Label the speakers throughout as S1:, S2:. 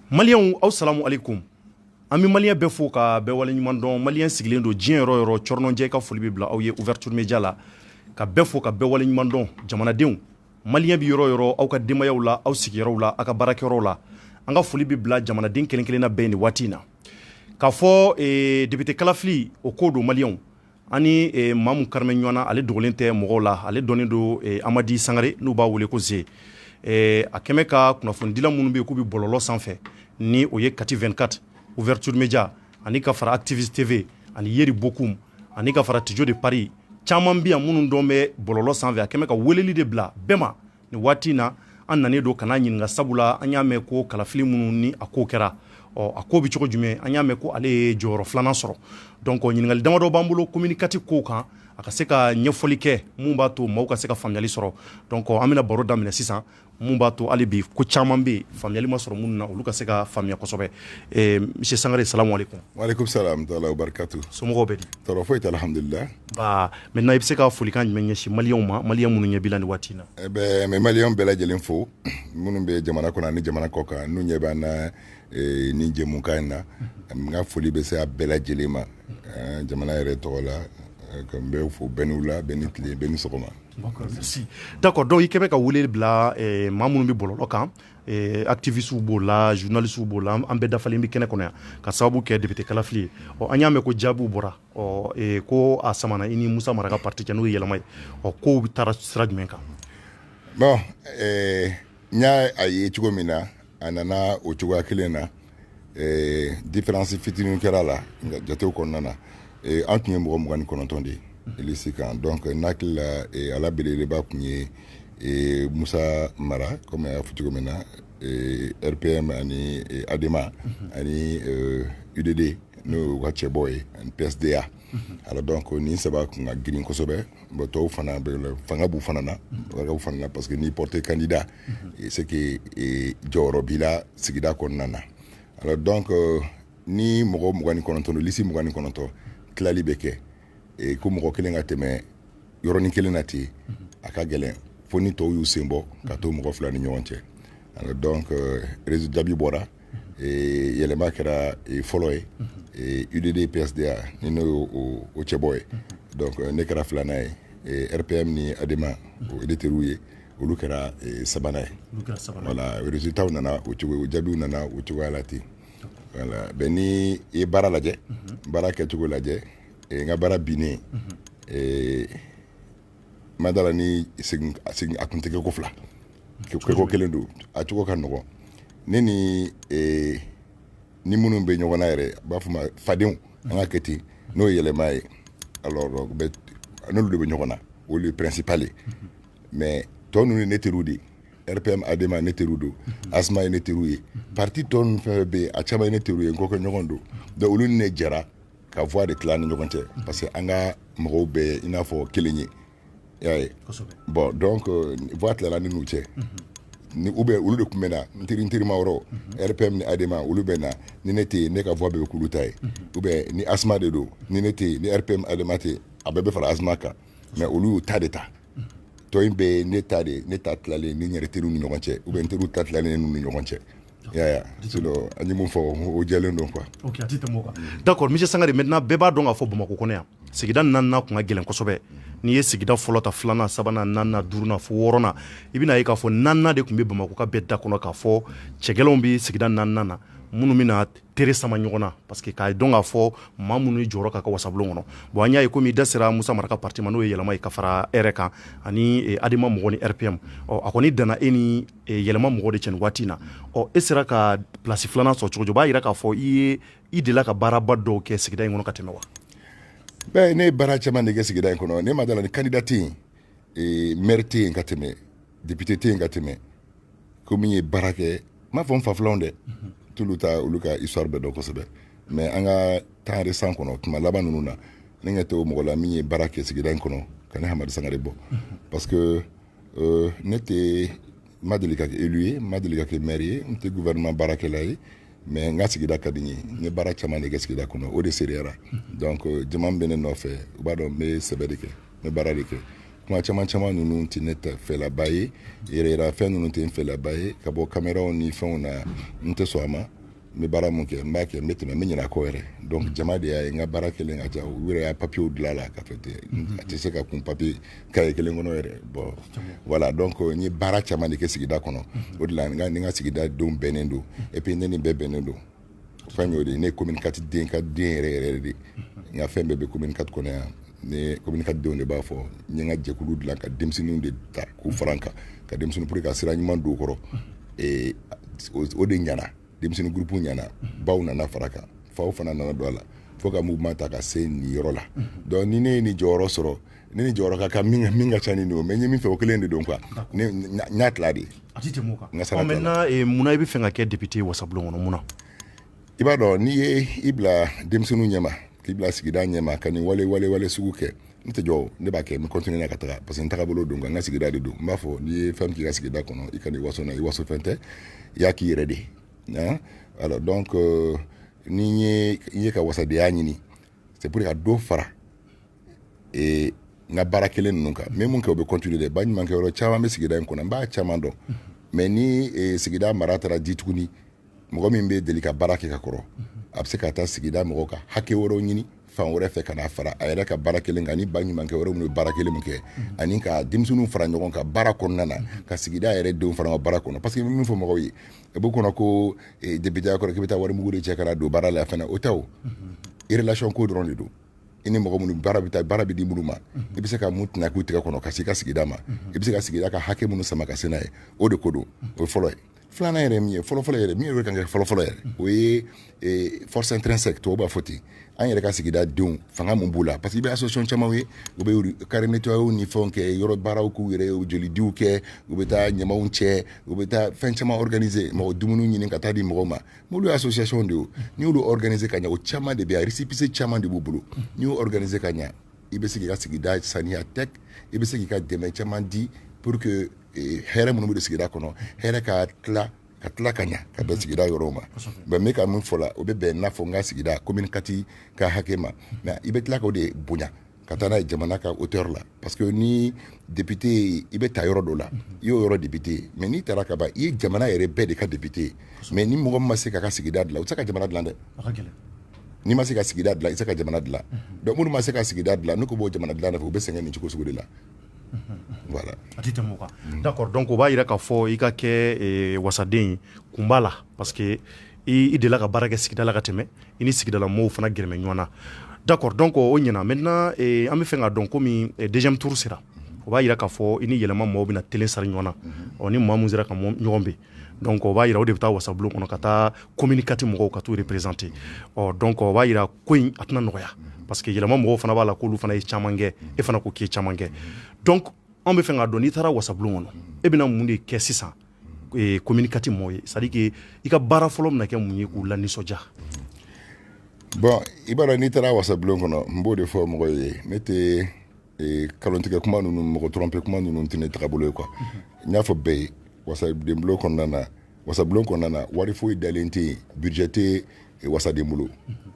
S1: Malien aw salamu alaikum an bɛ malien bɛɛ fo ka bɛɛ waleɲuman dɔn malien sigilen don diɲɛ yɔrɔ yɔrɔ cɔrɔnɔjɛ ka foli bɛ bila aw ye ouverture media la ka bɛɛ fo ka bɛɛ waleɲuman dɔn jamanadenw malien bɛ yɔrɔ yɔrɔ aw ka denbayaw la aw sigiyɔrɔw la aw ka baarakɛyɔrɔw la an ka foli bɛ bila jamanaden kelen kelenna bɛɛ nin waati in na k'a fɔ député kalafili o ko don malien ani maamu karimɛ ɲɔgɔnna ale dogolen tɛ mɔgɔw la ale dɔnnen don Amadi Sangare n'u b'a wele ko Ze a kɛmɛ ka kunnafonidila minnu bɛ yen k'u bɛ bɔlɔlɔ sanfɛ ni o ye Kati 24 ouverture media ani ka fara activiste TV ani Yeri Bokum ani ka fara Tijo de Paris caman bɛ yan minnu dɔn bɛ bɔlɔlɔ sanfɛ a kɛmɛ ka weleli de bila bɛɛ ma nin waati in na an nanen don kana ɲininka sabula an y'a mɛn ko kalafili minnu ni a ko kɛra a ko bɛ cogo jumɛn an y'a mɛn ko ale ye jɔyɔrɔ filanan sɔrɔ donc ɲininkali damadɔ b'an bolo communicatif ko kan a ka se ka ɲɛfɔli kɛ mun b'a to maaw ka se ka faamuyali sɔrɔ donc an bɛna baro daminɛ sisan mun b'a to hali bi ko caman bɛ yen faamuyali ma sɔrɔ minnu na olu ka se ka faamuya kosɛbɛ monsieur Sangare salamu alaikum.
S2: Waalaikum salam wa barakatuh.
S1: Somɔgɔw bɛ di.
S2: Tɔɔrɔ foyi tɛ alhamdulillah.
S1: Maintenant i bɛ se ka folikan jumɛn ɲɛsin maliyɛnw ma maliyɛn minnu ɲɛ b'i la nin waati in na.
S2: N bɛ maliyɛnw bɛɛ lajɛlen fo minnu bɛ jamana kɔnɔ ani jamana kɔ kan n'u ɲɛ b'an na nin jɛmukan in na n ka foli bɛ se a bɛɛ lajɛlen ma jamana yɛrɛ tɔgɔ la ka n bɛ fo bɛɛ n'u la bɛɛ ni tile bɛɛ ni sɔgɔma.
S1: D'accord donc i kɛmɛ ka weleli bila maa minnu bɛ bɔlɔlɔ kan activistes b'o la journalistes b'o la an bɛɛ dafalen bɛ kɛnɛ kɔnɔ yan ka sababu kɛ député kalafili ye an y'a mɛn ko jaabiw bɔra ko a samana i ni Musa Mara ka parti cɛ n'o ye yɛlɛma ye kow taara sira jumɛn kan.
S2: Bon n y'a ye cogo min na a nana o cogoya kelen na différence fitinin kɛra la jatew kɔnɔna na an tun ye mɔgɔ 29 de ye liste kan donc n'hakili la ala belebeleba tun ye Musa Mara comme a y'a fɔ cogo min na RPM ani ADEMA ani UDD n'o ka cɛbɔ ye ani PSDA alors donc nin saba kun ka girin kosɛbɛ bon tɔw fana fanga b'u fana na warakaw fana na parce que n'i porté candidat c'est que jɔyɔrɔ b'i la sigida kɔnɔna na alors donc ni mɔgɔ 29 don liste 29 tilali bɛ kɛ ko mɔgɔ kelen ka tɛmɛ yɔrɔnin kelen na ten a ka gɛlɛn fo ni tɔw y'u sen bɔ ka to mɔgɔ fila ni ɲɔgɔn cɛ alors donc résultat bi bɔra yɛlɛma kɛra fɔlɔ ye UDD PSDA ni n'o o cɛbɔ ye donc ne kɛra filanan ye RPM ni ADEMA o éditeur ye olu kɛra sabanan ye voilà résultat nana o cogo jaabiw nana o cogoya la ten voilà bɛn ni i baara lajɛ baara kɛcogo lajɛ n ka baara binnen ma dala ni segin a kun tɛ kɛ ko fila kɛko kelen don a cogo ka nɔgɔn ne ni minnu bɛ ɲɔgɔn na yɛrɛ b'a fɔ ma fadenw an ka kɛ ten n'o ye yɛlɛma ye alors n'olu de bɛ ɲɔgɔn na olu ye principal ye mais tɔ ninnu ye ne teriw de RPM ADEMA ne teriw don ASMA ye ne teriw ye parti tɔ ninnu fɛn bɛ yen a caman ye ne teriw ye n kɔ kɛ ɲɔgɔn don donc olu ni ne jɛra ka voix de tila ni ɲɔgɔn cɛ parce que an ka mɔgɔw bɛɛ i n'a fɔ kelen ye y'a ye bon donc voix tilala ni n'u cɛ ni ou bien olu de tun bɛ na n terima yɔrɔ RPM ni ADEMA olu bɛ na ni ne tɛ yen ne ka voix bɛɛ bɛ k'olu ta ye ou bien ni ASMA de don ni ne tɛ yen ni RPM ADEMA tɛ yen a bɛɛ bɛ fara ASMA kan mais olu y'u ta de ta tɔ in bɛɛ ne ta tilalen ni n yɛrɛ teriw ni ɲɔgɔn cɛ ou bien n teriw ta tilalen n'u ni ɲɔgɔn cɛ y'a sinon an ye mun fɔ o jɛlen don quoi.
S1: Ok a ti tɛmɛ o kan d'accord monsieur Sangare maintenant bɛɛ b'a dɔn k'a fɔ Bamakɔ kɔnɔ yan sigida 4nan kun ka gɛlɛn kosɛbɛ n'i ye sigida fɔlɔ ta 2nan 3nan 4nan 5nan fo 6nan i bɛna ye k'a fɔ 4nan de tun bɛ Bamakɔ ka bɛɛ da kɔnɔ k'a fɔ cɛgɛlɛnw bɛ sigida 4nan na minnu bɛna tere sama ɲɔgɔn na parce que k'a dɔn k'a fɔ maa minnu jɔyɔrɔ ka wasabulon kɔnɔ bon an y'a ye komi i da sera Musa Mara ka parti ma n'o ye yɛlɛma ye ka fara e yɛrɛ kan ani ADEMA mɔgɔ ni RPM a kɔni danna e ni yɛlɛma mɔgɔ de cɛ nin waati in na e sera ka place filanan sɔrɔ cogo o b'a jira k'a fɔ i delila ka baaraba dɔw kɛ sigida in kɔnɔ ka tɛmɛ wa.
S2: Ben ne ye baara caman de kɛ sigida in kɔnɔ ne ma dala ni candidat tɛ yen maire tɛ yen ka tɛmɛ député tɛ yen ka tɛmɛ ko min ye baara kɛ n m'a fɔ n fa filanw dɛ t'olu ta olu ka histoire bɛɛ dɔn kosɛbɛ mais an ka temps récent kɔnɔ tuma laban ninnu na ne ɲɛ tɛ o mɔgɔ la min ye baara kɛ sigida in kɔnɔ ka ne Hamadi Sangare bɔ parce que ne tɛ ma deli ka kɛ élu ye ma deli ka kɛ maire ye n tɛ gouvernement baarakɛla ye mais n ka sigida ka di n ye n ye baara caman de kɛ sigida kɔnɔ o de seriyara donc jama bɛ ne nɔfɛ u b'a dɔn n bɛ sɛbɛ de kɛ n bɛ baara de kɛ kuma caman ninnu tɛ ne fɛlaba ye yɛrɛ fɛn ninnu tɛ n fɛlaba ye ka bɔ caméraw ni fɛnw na n tɛ sɔn a ma me bara mun kɛ n b'a kɛ n bɛ tɛmɛ n bɛ ɲinɛ a kɔ yɛrɛ donc jama de y'a ye n ka baara kelen ka ca u yɛrɛ y'a papiyew dilan la ka fɛ a tɛ se ka kun papiye kaye kelen kɔnɔ yɛrɛ bon voilà donc n ye baara caman de kɛ sigida kɔnɔ o de la ni n ka sigida denw bɛnnen don et puis ne ni bɛɛ bɛnnen don fɛn y'o de ye ne ye commune 4 den ka den yɛrɛ de n ka fɛn bɛɛ bɛ commune 4 kɔnɔ yan ne commune 4 denw de b'a fɔ n ye n ka jɛkulu dilan ka denmisɛnninw de ta k'u fara n kan ka denmisɛnninw pour que ka sira ɲuman don u kɔrɔ o de ɲana denmisɛnnin groupe ɲana baw nana fara kan faw fana nana don a la fo ka mouvement ta ka se nin yɔrɔ la donc ni ne ye nin jɔyɔrɔ sɔrɔ ne ni jɔyɔrɔ ka kan min ka ca ni nin o mais n ye min fɛ o kelen de don quoi n y'a tila de
S1: a ti tɛmɛ o kan maintenant munna i bɛ fɛ ka kɛ député wasabulon kɔnɔ munna
S2: i b'a dɔn n'i ye i bila denmisɛnninw ɲɛma k'i bila sigida ɲɛma ka nin wale sugu kɛ n tɛ jɔ ne b'a kɛ n bɛ continuer ka taga parce que n tagabolo don n ka sigida de don n b'a fɔ n'i ye fɛn k'i ka sigida kɔnɔ i ka nin waso na i waso fɛn tɛ i y'a k'i yɛrɛ de hein? Alors donc ni ye ka wasadenya ɲini c'est pour ka dɔ fara n ka baara kelen ninnu kan n bɛ mun kɛ o bɛ continuer dɛ baɲumankɛ yɔrɔ caman bɛ sigida in kɔnɔ n b'a caman dɔn mais ni sigida mara taara di tuguni mɔgɔ min bɛ deli ka baara kɛ ka kɔrɔ a bɛ se ka taa sigida mɔgɔw ka hakɛ wɛrɛw ɲini fan wɛrɛ fɛ ka n'a fara a yɛrɛ ka baara kelen kan ani baɲumankɛ wɛrɛw minnu bɛ baara kelen min kɛ ani ka denmisɛnninw fara ɲɔgɔn kan baara kɔnɔna na ka sigida yɛrɛ denw fara ɲɔgɔn baara kɔnɔ parce que min fɔ mɔgɔw ye a b'u kɔnɔ ko député kɔrɔ k'i bɛ taa warimugu de cɛ ka na don baara la fana o tɛ o relation ko dɔrɔn de don i ni mɔgɔ minnu baara bɛ di minnu ma i bɛ se ka mun tɛna k'u tigɛ kɔnɔ ka se i ka sigida ma i bɛ se ka sigida ka hakɛ minnu sama ka se n'a ye o de ko don o ye fɔlɔ ye filanan yɛrɛ min ye fɔlɔfɔlɔ yɛrɛ min yɛrɛ kan kɛ fɔlɔfɔlɔ yɛrɛ o ye force intrinsèque tubabu b'a fɔ ten an yɛrɛ ka sigida denw fanga mun b'u la parce que i bɛ association caman ye u bɛ carré nettoyer ni fɛnw kɛ yɔrɔ baaraw k'u yɛrɛ u jolidiw kɛ u bɛ taa ɲamaw cɛ u bɛ taa fɛn caman organiser mɔgɔ dumuni ɲini ka taa di mɔgɔw ma m'olu ye association de ye n'i y'olu organiser ka ɲɛ o caman de bɛ yan récépissé caman de b'u bolo n'i y'o organiser ka ɲɛ i bɛ se k'i ka sigida saniya tɛk i bɛ se k'i ka dɛmɛ caman di pour que hɛrɛ minnu bɛ sigida kɔnɔ hɛrɛ ka tila ka ɲa ka bɛn sigida yɔrɔw ma bɛn me ka min fɔ la o bɛ bɛn n'a fɔ n ka sigida commune 4 ka hakɛ ma mais i bɛ tila k'o de bonya ka taa n'a ye jamana ka hauteur la parce que ni député i bɛ ta yɔrɔ dɔ la i y'o yɔrɔ député mais n'i taara ka ban i ye jamana yɛrɛ bɛɛ de ka député mais ni mɔgɔ min ma se k'a ka sigida dilan o tɛ se ka jamana dilan dɛ n'i ma se ka sigida dilan i tɛ se ka jamana dilan donc minnu ma se ka sigida dilan n'u ko b'o jamana dilan de fɛ u bɛ sɛgɛn nin cogo sugu de la voilà
S1: a ti tɛmɛ o kan d'accord donc o b'a yira k'a fɔ i ka kɛ wasaden kun b'a la parce que i delila ka baara kɛ sigida la ka tɛmɛ i ni sigidala mɔgɔw fana gɛrɛmɛ ɲɔgɔn na d'accord donc o ɲɛna maintenant an bɛ fɛ k'a dɔn komi deuxième tour sera o b'a yira k'a fɔ i ni yɛlɛma mɔgɔw bɛna telen sari ɲɔgɔn na ni maa mun sera ka ɲɔgɔn bɛ donc o b'a yira o de bɛ taa wasabulon kɔnɔ ka taa commune 4 mɔgɔw ka t'u représenter donc o b'a yira ko in a tɛna nɔgɔya parce que yɛlɛma mɔgɔw fana b'a la k'olu fana ye caman kɛ e fana ko k'i ye caman kɛ donc an bɛ fɛ k'a dɔn n'i taara wasabulon kɔnɔ e bɛna mun de kɛ sisan commune 4 mɔgɔw ye c'est à dire que i ka baara fɔlɔ bɛna kɛ mun ye k'u lanisɔndiya
S2: bon i b'a dɔn n'i taara wasabulon kɔnɔ n b'o de fɔ mɔgɔw ye ne tɛ kalontigɛ kuma ninnu mɔgɔ trompe kuma ninnu tɛ ne tagabolo ye quoi n y'a fɔ bɛɛ ye wasadenbulon kɔnɔna na wari foyi dalen tɛ yen budget tɛ wasaden bolo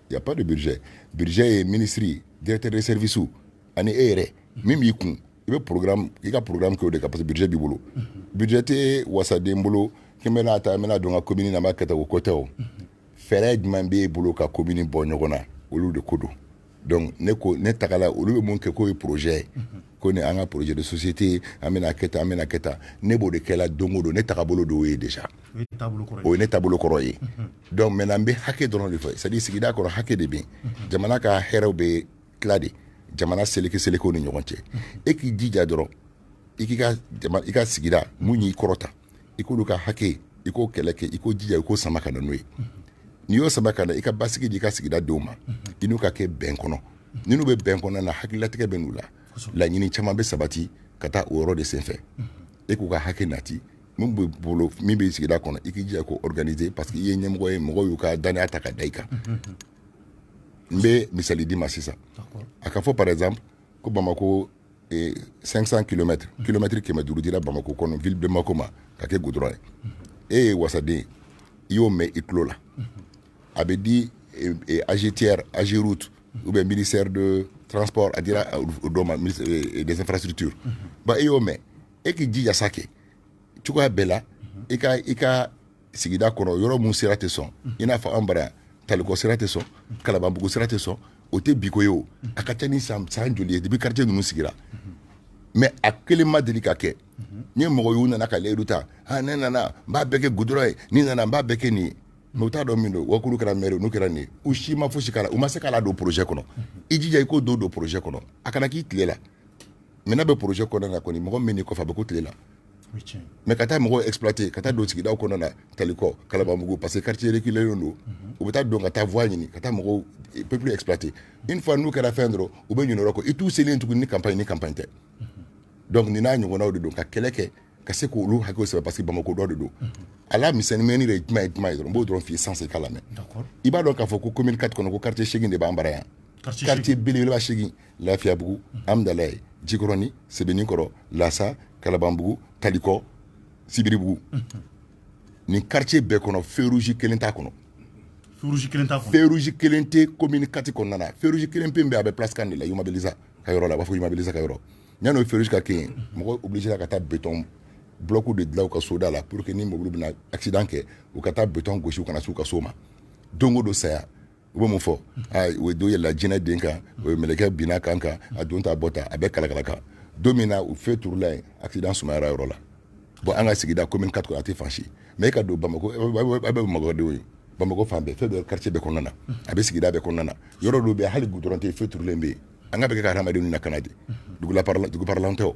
S2: y a pas de budget ye ministre directeur de service ani e yɛrɛ min b'i kun i ka programme kɛ o de kan parce que budget b'i bolo budget tɛ wasaden bolo k'i bɛna ta n bɛna don n ka commune na n b'a kɛ tan o ko tɛ o fɛɛrɛ jumɛn b'e bolo ka commune bɔ ɲɔgɔn na olu de ko don donc ne tagala olu bɛ mun kɛ k'o ye projet ye ko ni an ka projet de société an bɛna kɛ tan ne b'o de kɛla don o don ne tagabolo de y'o ye déjà o ye ne taabolo kɔrɔ ye donc maintenant n bɛ hakɛ dɔrɔn de fɔ c'est à dire sigida kɔrɔ hakɛ de bɛ yen jamana ka hɛrɛw bɛ tila de jamana selekew ni ɲɔgɔn cɛ e k'i jija dɔrɔn i ka sigida mun y'i kɔrɔta i k'olu ka hakɛ i k'o kɛlɛ kɛ i k'o jija i k'o sama ka na n'o ye n'i y'o sama ka na i ka basigi di i ka sigida denw ma i n'u ka kɛ bɛn kɔnɔ ni n'u bɛ bɛn kɔnɔ na hakililatigɛ bɛ n'u la laɲini caman bɛ sabati ka taa o yɔrɔ de senfɛ e k'u ka hakɛ nati min bɛ sigida kɔnɔ i k'i jija k'o organiser parce que i ye ɲɛmɔgɔ ye mɔgɔw y'u ka dannaya ta ka da i kan n bɛ misali di ma sisan a ka fɔ par exemple ko Bamako 500 kilomètres 500 dira Bamako kɔnɔ ville de Bamako ma ka kɛ goudron ye e ye wasaden i y'o mɛn i tulo la a bɛ di AGTR AGEROUTE ou bien ministère de transport a dira o dɔ ma des infrastructures ba e y'o mɛn e k'i jija sa kɛ cogoya bɛɛ la i ka sigida kɔnɔ yɔrɔ mun sera tɛ sɔn i n'a fɔ an bara talikɔ sera tɛ sɔn kalabanbugu sera tɛ sɔn o tɛ biko ye o a ka ca ni san joli ye depuis quartier ninnu sigira mais a kelen ma deli ka kɛ ni mɔgɔ y'u nana ka layidu ta ne nana n b'a bɛɛ kɛ goudron ye ni nana n b'a bɛɛ kɛ nin ye mais u t'a dɔn min don wa k'olu kɛra maire n'u kɛra nin ye u si ma fosi k'a la u ma se k'a la don projet kɔnɔ i jija i k'o don projet kɔnɔ a kana k'i tile la mais n'a bɛ projet kɔnɔ na kɔni mɔgɔ min n'i kɔfɛ a bɛ ko tile la mais ka taa mɔgɔw exploiter ka taa don sigidaw kɔnɔ na talikɔ kalabanbugu parce que quartier reculé don u bɛ taa don ka taa voie ɲini ka taa mɔgɔw peuple exploiter une fois n'u kɛra fɛn dɔrɔn u bɛ ɲinɛ o kɔ i t'u selen tuguni ni campagne tɛ donc nin n'a ɲɔgɔnnaw de don ka kɛlɛ kɛ ka se k'olu hakɛw sɛbɛ parce que Bamako dɔ de don a la misɛnninmɛni de ye jumɛn ye dɔrɔn n b'o dɔrɔn f'i ye sans ka lamɛn i b'a dɔn k'a fɔ ko commune 4 kɔnɔ ko quartier 8 de b'an bara yan quartier belebeleba 8 Lafiyabugu Amdalaye Jikɔrɔni Sebenikɔrɔ Lasa Kalabanbugu Talikɔ Sibiribugu nin quartier bɛɛ kɔnɔ feu rouge kelen t'a kɔnɔ feu rouge kelen tɛ commune 4 kɔnɔna na feu rouge kelen pe bɛ a bɛ place kan de la Yumabilisa ka yɔrɔ la a b'a fɔ Yumabilisa ka yɔrɔ yan'o feu rouge ka kɛ yen mɔgɔ obligé ka taa béton bloc de dilan u ka soda la pour que ni mobili bɛna accident kɛ u ka taa béton gosi u kana s'u ka so ma don o don saya u bɛ mun fɔ o ye don yɛlɛla jinɛ den kan o ye mɛlɛkɛ binna kan kan a don ta bɔ ta a bɛ kalakala kan don min na u feu turula yen accident sumayara yɔrɔ la bon an ka sigida commune 4 a tɛ fan si mais e ka don Bamako a bɛ Bamako de ye Bamako fan bɛɛ fɛn bɛɛ quartier bɛɛ kɔnɔna na a bɛ sigida bɛɛ kɔnɔna na yɔrɔ dɔw bɛ hali goudron tɛ feu turulen bɛ yen an ka bɛ kɛ ka hadamadenw lakana de dugu parlant tɛ o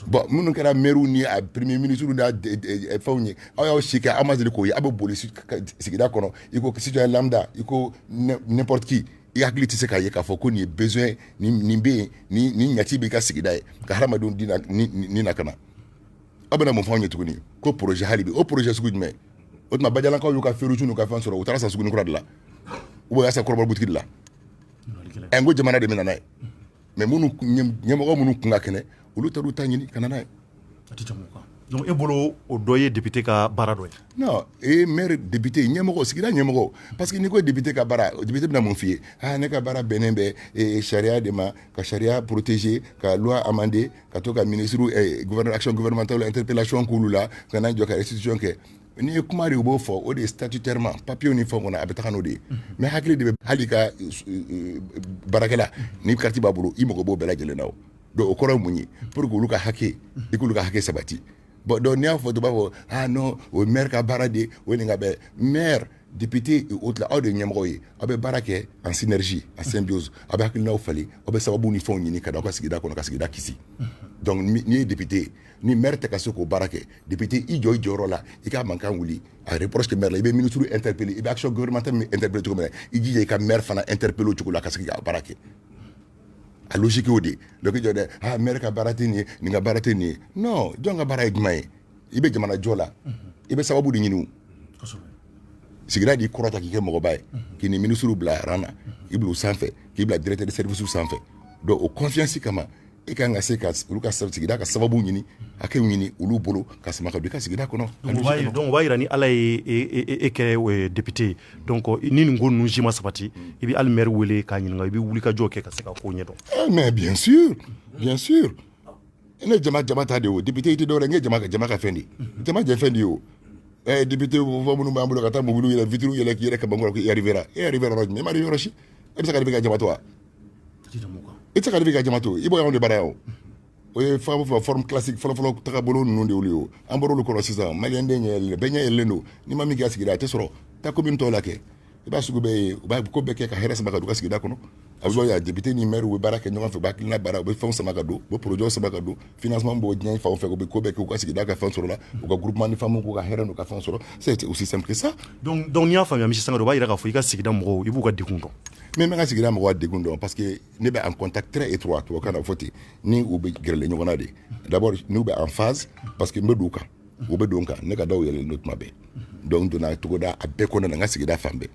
S2: bon minnu kɛra maire ni a premier ministre n'a fɛnw ye aw y'aw si kɛ aw ma deli k'o ye aw bɛ boli sigida kɔnɔ i ko citoyen lambda i ko n'importe qui i hakili tɛ se k'a ye k'a fɔ ko nin ye besoin nin bɛ yen nin ɲati b'i ka sigida ye ka hadamadenw ni lakana aw bɛna mun fɔ anw ye tuguni ko projet hali bi o projet sugu jumɛn o tuma Badialankaw y'u ka feu rouge n'u ka fɛn sɔrɔ u taara sa Suguni kura de la ou bien sa Kɔrɔbɔrɔ boutique de la n ko jamana de bɛ na n'a ye mais ɲɛmɔgɔ minnu kun ka kɛnɛ olu taar'u ta ɲini ka na n'a ye
S1: donc e bolo o dɔ ye député ka baara dɔ ye
S2: non maire député ɲɛmɔgɔ sigida ɲɛmɔgɔ parce que n'i ko député ka baara député bɛna mun f'i ye ne ka baara bɛnnen bɛ sariya de ma ka sariya protéger ka loi amender ka to ka ministre action gouvernementale interpellation k'olu la ka na jɔ ka restitution kɛ n'i ye kuma de u b'o fɔ o de ye statutairement papier ni fɛn kɔnɔ a bɛ taga n'o de ye mais hakili de bɛ hali ka baarakɛla ni carte b'a bolo i mago b'o bɛɛ lajɛlen na o donc o kɔrɔ ye mun ye pour que olu ka hakɛ i k'olu ka hakɛ sabati bon donc n'i y'a fɔ dɔ b'a fɔ non o ye maire ka baara de o ye nin ka bɛɛ maire député et autres aw de ye ɲɛmɔgɔ ye aw bɛ baara kɛ en synergie en symbiose aw bɛ hakilinaw falen aw bɛ sababu ni fɛnw ɲini ka da aw ka sigida kɔnɔ ka sigida kisi donc n'i ye député ni maire tɛ ka se k'o baara kɛ député i jɔ i jɔyɔrɔ la i ka mankan wuli a reproche kɛ maire la i bɛ ministre interpellé i bɛ action gouvernementale min interpellé cogo min na i jija i ka maire fana interpellé o cogo la ka se ka baara kɛ a logique y'o de ye donc i jɔ dɛ maire ka baara tɛ nin ye nin ka baara tɛ nin ye non jɔn ka baara ye jumɛn ye i bɛ jamana jɔ la i bɛ sababu de ɲini o sigida de kɔrɔta k'i kɛ mɔgɔba ye k'i ni ministre bila ran na i bila o sanfɛ k'i bila directeur de service sanfɛ donc o confiance kama i kan ka se ka olu ka sigida ka sababu ɲini hakɛw ɲini olu bolo ka sama ka don i ka sigida kɔnɔ
S1: donc o b'a yira ni ala ye e kɛ député donc ni nin ko ninnu si ma sabati i bɛ hali maire wele k'a ɲininka i bɛ wuli ka jɔ kɛ ka se ka ko ɲɛdɔn
S2: mais bien sûr ne jama ta de o député i tɛ dɔwɛrɛ n ye jama ka fɛn de ye jama jɛ fɛn de ye o député fɔ minnu b'an bolo ka taa mobiliw yɛlɛ vitres yɛlɛ k'i yɛrɛ ka bankɔrɔ k'i arrivera yɔrɔ jumɛn i ma arrivé yɔrɔ si e bɛ se ka arrivé ka jama to wa i tɛ se ka arrivé ka jama to i bɔ y'anw de baara yan o ye forme classique fɔlɔfɔlɔ tagabolo ninnu de y'olu ye an bɔra olu kɔrɔ sisan maliyɛn den ɲɛ yɛlɛlen bɛɛ ɲɛ yɛlɛlen don n'i ma min kɛ a sigida a tɛ sɔrɔ taa commune tɔw la kɛ i b'a sugu bɛɛ ye u b'a ko bɛɛ kɛ ka hɛrɛ sama ka don u ka sigida kɔnɔ a bɛ bɔ député ni maire u bɛ baara kɛ ɲɔgɔn fɛ u b'a hakilina baara u bɛ fɛnw sama ka don u bɛ projet sama ka don financement b'o diɲɛ fan o fɛ u bɛ ko bɛɛ kɛ u ka sigida ka fɛn sɔrɔ la u ka groupement ni famille k'u ka hɛrɛ n'u ka fɛn sɔrɔ c'est aussi simple que ça
S1: donc n'i y'a faamuya misi Sangare o b'a yira k'a fɔ i ka sigida mɔgɔw i b'u ka degun dɔn
S2: mais n bɛ n ka sigida mɔgɔw degun dɔn parce que ne bɛ en contact très étroit tubabukan na fɔ ten ni u bɛ gɛrɛlen ɲɔgɔn na de d'abord n'u bɛ en phase parce que n bɛ don u kan u bɛ don n kan ne ka daw yɛlɛlen don tuma bɛɛ donc n donna togoda a bɛɛ kɔnɔna na n ka sigida fan bɛɛ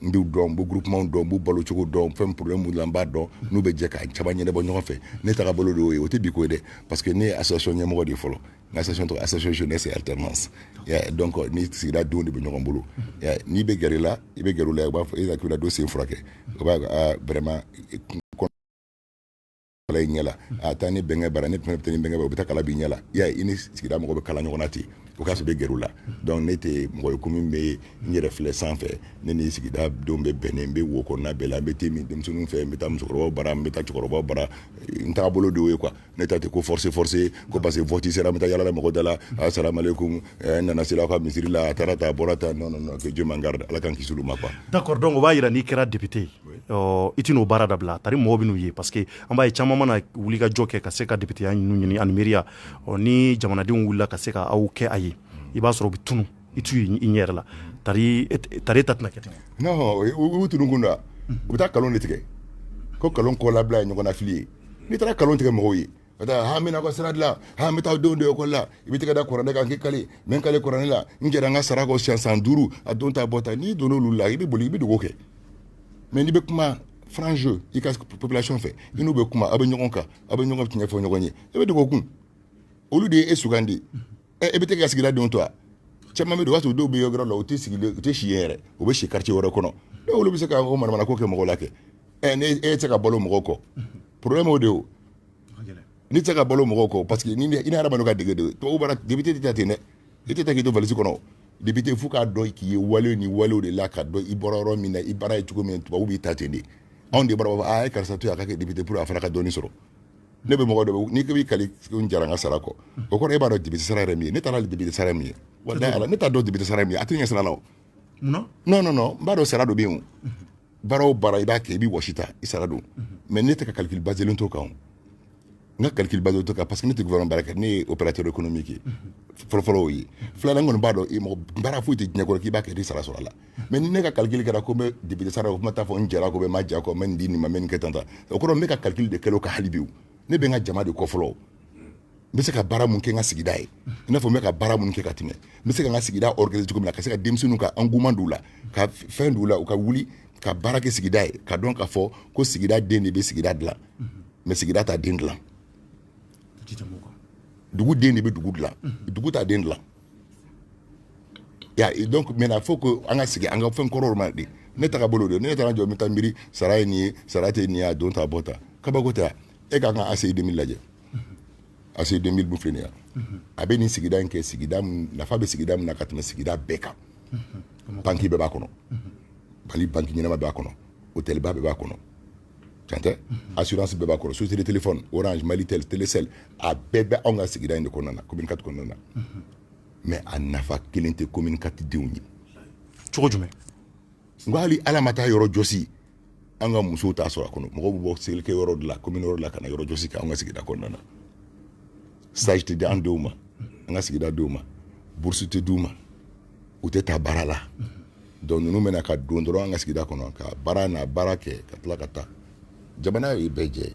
S2: n b'u dɔn n b'u groupement dɔn n b'u balo cogo dɔn fɛn problème mun la n b'a dɔn n'u bɛ jɛ ka caman ɲɛnabɔ ɲɔgɔn fɛ ne taga bolo de y'o ye o tɛ bi ko ye dɛ parce que ne ye association ɲɛmɔgɔ de ye fɔlɔ n ka association tɔgɔ association jeunesse et alternance donc ni sigida denw de bɛ ɲɔgɔn bolo n'i bɛ gɛrɛ la i bɛ gɛrɛ u la u b'a fɔ e ka k'i bɛna dɔ sen furakɛ o b'a vraiment kala ɲɛla a taa ni bɛnkɛ bara ne fana bɛ taa ni bɛnkɛ bara u bɛ taa kala b'i ɲɛla i y'a ye i ni sigida mɔgɔ bɛ kala ɲɔgɔn na ten o k'a sɔrɔ bɛ gɛrɛ u la donc ne tɛ mɔgɔ ye ko min bɛ n yɛrɛ filɛ sanfɛ ne ni sigida denw bɛ bɛnnen n bɛ wo kɔnɔna bɛɛ la n bɛ te min denmisɛnninw fɛ n bɛ taa musokɔrɔbaw bara n bɛ taa cɛkɔrɔbaw bara n tagabolo de y'o ye quoi ne ta tɛ ko forcer ko parce que vote sera n bɛ taa yala mɔgɔ da la assalamu alaikum n nana sera aw ka misiri la a taara ta a bɔra ta non que Dieu m'en garde ala k'an kisi olu ma quoi.
S1: D'accord, donc o b'a yira n'i kɛra député i tɛ n'o baara dabila tari mɔgɔ bɛ n'u ye parce que an b'a ye caman mana wuli ka jɔ kɛ ka se ka députéya ninnu ɲini ani miiriya ni jamanadenw wulila ka se ka aw kɛ a ye i b'a sɔrɔ u bɛ tunu i t'u ye i ɲɛ yɛrɛ la tari ta tɛna kɛ ten.
S2: non u tunu kun da u bɛ taa kalon de tigɛ ko kalon kɔ labila ye ɲɔgɔn na fili ye n'i taara kalon tigɛ mɔgɔw ye ka taa n bɛna ka sira dilan n bɛ taa denw de ekɔli la i bɛ tɛgɛ da kuranɛ kan k'i kale n bɛ n kale kuranɛ la n jɛra n ka sara kɔ san 5 a don ta bɔ ta n'i donna olu la i bɛ boli i bɛ dogo kɛ mais n'i bɛ kuma franc jeu i ka population fɛ i n'u bɛ kuma aw bɛ ɲɔgɔn kan aw bɛ ɲɔgɔn tiɲɛ fɔ ɲɔgɔn ye i bɛ dogo kun olu de ye e sugandi e bɛ tɛgɛ ka sigida denw to a caman bɛ don o b'a sɔrɔ dɔw bɛ yɔrɔ la u tɛ si yen yɛrɛ u bɛ si quartier wɛrɛ kɔnɔ olu bɛ se ka o manamana ko kɛ mɔgɔw la kɛ e tɛ se ka balo mɔgɔw kɔ problème o de o n'i tɛ se ka balo mɔgɔw kɔ parce que i ni hadamadenw ka dege de tubabu baara député tɛ taa ten dɛ i tɛ taa k'i to valise kɔnɔ député fo k'a dɔn k'i ye walew ni walew de la ka dɔn i bɔra yɔrɔ min na i baara ye cogo min tubabu b'i ta ten de anw de bɔra b'a fɔ a ye karisa to yen a ka kɛ député pour a fana ka dɔɔni sɔrɔ ne bɛ mɔgɔ dɔ n'i ko b'i kali n jara n ka sara kɔ o kɔrɔ e b'a dɔn député sara yɛrɛ min ye ne taara député sara min ye walahi ala ne t'a dɔn député sara min ye a tɛ ɲɛ sira la o non n b'a dɔn sara dɔ bɛ yen o baara o baara i b'a kɛ i bɛ wɔsi ta i sara don mais ne tɛ ka calcul basé len to kan n ka calcul basé to kan parce que ne tɛ gouvernement baara kɛ ne ye opérateur économique ye fɔlɔfɔlɔ o ye filanan kɔni b'a dɔn baara foyi tɛ diɲɛ kɔnɔ k'i b'a kɛ i sara sɔrɔ a la mais ni ne ka calcul kɛra ko n bɛ député sara o kuma t'a fɔ n jɛra ko n ma ja kɔ n bɛ nin di nin ma n bɛ nin kɛ tan o kɔrɔ n bɛ ka calcul de kɛ o ka hali bi ne bɛ n ka jama de kɔ fɔlɔ n bɛ se ka baara mun kɛ n ka sigida ye i n'a fɔ n bɛ ka baara mun kɛ ka tɛmɛ n bɛ se ka n ka sigida organiser cogo min na ka se ka denmisɛnninw ka engouement d'u la ka fɛn d'u la u ka wuli ka baara kɛ sigida ye ka dɔn k'a fɔ ko sigida den de bɛ sigida dilan mais sigida t'a den dilan dugu den de bɛ dugu dilan dugu t'a den dilan donc maintenant faut que an ka sigi an ka fɛn kɔrɔw ma de ne taga bolo de ne taara jɔ n bɛ taa miiri sara ye nin ye sara tɛ nin ye a don ta bɔ ta kabako tɛ e k'an ka ACI 2000 lajɛ ACI 2000 mun filɛ nin ye a bɛ nin sigida in kɛ sigida nafa bɛ sigida min na ka tɛmɛ sigida bɛɛ kan banque bɛɛ b'a kɔnɔ Mali banque ɲɛnama b'a kɔnɔ hôtel ba bɛɛ b'a kɔnɔ tiɲɛ tɛ assurance bɛɛ b'a kɔnɔ société de téléphone Orange Malitel Telecel a bɛɛ bɛ anw ka sigida in de kɔnɔna na commune 4 kɔnɔna na mais a nafa kelen tɛ commune 4 denw ye
S1: cogo jumɛn
S2: n ko hali ala ma taa yɔrɔ jɔsi an ka musow t'a sɔrɔ a kɔnɔ mɔgɔw bɛ bɔ selikɛ yɔrɔ de la commune yɔrɔ de la ka na yɔrɔ jɔsi kɛ an ka sigida kɔnɔna na stage tɛ di an denw ma an ka sigida denw ma bourse tɛ d'u ma u tɛ taa baara la donc ninnu bɛna ka don dɔrɔn an ka sigida kɔnɔ ka baara kɛ ka tila ka taa jamana ye bɛɛ jɛ